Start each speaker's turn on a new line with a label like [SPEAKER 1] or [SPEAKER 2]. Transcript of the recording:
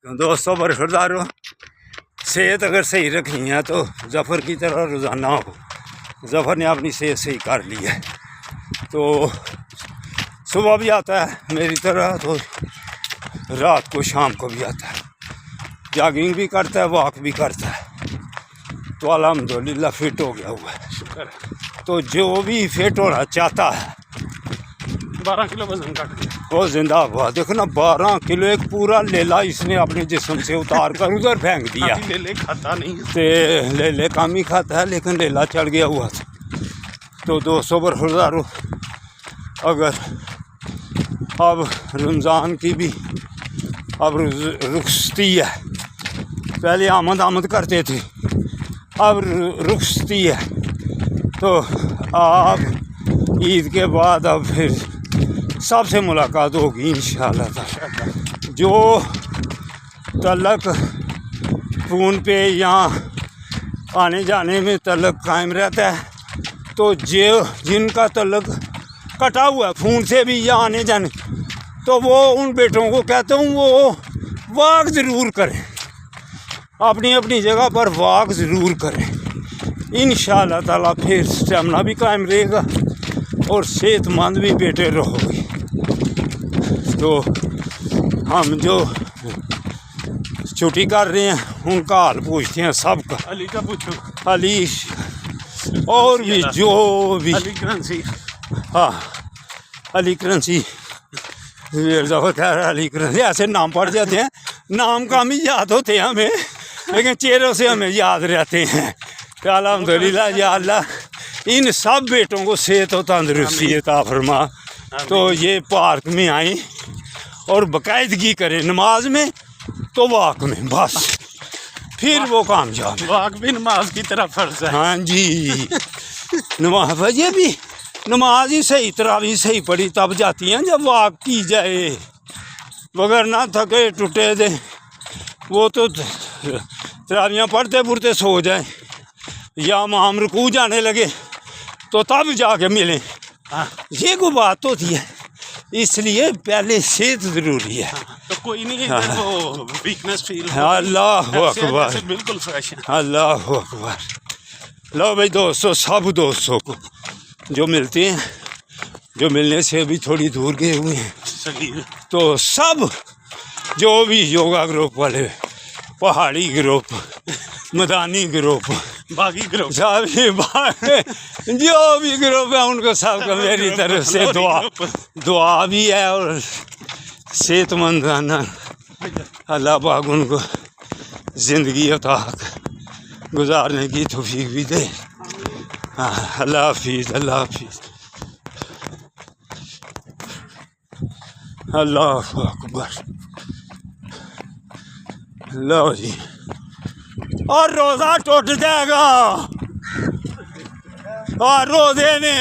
[SPEAKER 1] دوستوں برخورداروں، صحت اگر صحیح رکھنی ہے تو ظفر کی طرح روزانہ ہو. ظفر نے اپنی صحت صحیح کر لی ہے تو صبح بھی آتا ہے میری طرح، تو رات کو شام کو بھی آتا ہے، جاگنگ بھی کرتا ہے، واک بھی کرتا ہے. تو الحمدللہ فٹ ہو گیا ہوا ہے،
[SPEAKER 2] شکر ہے.
[SPEAKER 1] تو جو بھی فٹ ہونا چاہتا ہے
[SPEAKER 2] 12 کلو وزن کٹ گیا.
[SPEAKER 1] وہ زندہ ہوا. دیکھو نا 12 کلو ایک پورا لیلا اس نے اپنے جسم سے اتار کر ادھر پھینک دیا.
[SPEAKER 2] لے لے کھاتا نہیں
[SPEAKER 1] لیلے کم ہی کھاتا ہے لیکن لیلا چڑھ گیا ہوا تھا. تو 200 برخورداروں، اگر اب رمضان کی بھی اب رخصتی ہے، پہلے آمد کرتے تھے، اب رخصتی ہے، تو آپ عید کے بعد اب پھر سب سے ملاقات ہوگی انشاءاللہ تعالی. جو تعلق فون پہ یا آنے جانے میں تعلق قائم رہتا ہے، تو جن کا تعلق کٹا ہوا ہے فون سے بھی یا آنے جانے، تو وہ ان بیٹوں کو کہتا ہوں وہ واک ضرور کریں، اپنی اپنی جگہ پر واک ضرور کریں. انشاءاللہ تعالی پھر اسٹیمنا بھی قائم رہے گا اور صحت مند بھی بیٹے رہو گے. تو ہم جو چھٹی کر رہے ہیں ان کا حال پوچھتے ہیں سب کا.
[SPEAKER 2] علی کا پوچھو،
[SPEAKER 1] علی اور بھی جو بھی،
[SPEAKER 2] علی کرنسی.
[SPEAKER 1] ہاں علی کرنسی، علی کرنسی، ایسے نام پڑ جاتے ہیں، نام کم ہی یاد ہوتے ہیں ہمیں لیکن چہروں سے ہمیں یاد رہتے ہیں. الحمدللہ یا اللہ ان سب بیٹوں کو صحت و تندرستی عطا فرما. تو یہ پارک میں آئیں اور باقاعدگی کریں، نماز میں تو واک میں، بس پھر وہ کامیاب ہے.
[SPEAKER 2] واک بھی نماز کی طرح فرض ہے.
[SPEAKER 1] ہاں جی، نماز یہ بھی نماز ہی صحیح تراویح صحیح پڑھی تب جاتی ہیں جب واک کی جائے، مگر نہ تھکے ٹوٹے دے وہ تو تراویحاں پڑھتے سو جائیں یا امام رکوع جانے لگے تو تب جا کے ملیں. یہ کوئی بات ہوتی ہے. اس لیے پہلے صحت ضروری ہے.
[SPEAKER 2] تو کوئی نہیں ادھر وہ ویکنس فیل.
[SPEAKER 1] اللہ اکبر،
[SPEAKER 2] بالکل فریش ہے.
[SPEAKER 1] اللہ اکبر. لو بھائی دوستوں، سب دوستوں کو جو ملتے ہیں، جو ملنے سے بھی تھوڑی دور گئے ہوئے ہیں،
[SPEAKER 2] صحیح.
[SPEAKER 1] تو سب جو بھی یوگا گروپ والے، پہاڑی گروپ، میدانی گروپ،
[SPEAKER 2] باغی گروپ،
[SPEAKER 1] جو بھی گروپ ہے ان کو سب کو میری طرف سے دعا بھی ہے اور صحت مندانہ اللہ پاک ان کو زندگی عطا گزارنے کی توفیق بھی دے. اللہ حافظ، اللہ حافظ. اللہ اکبر. لو جی، اور روزہ ٹوٹ جائے گا، اور روزے نے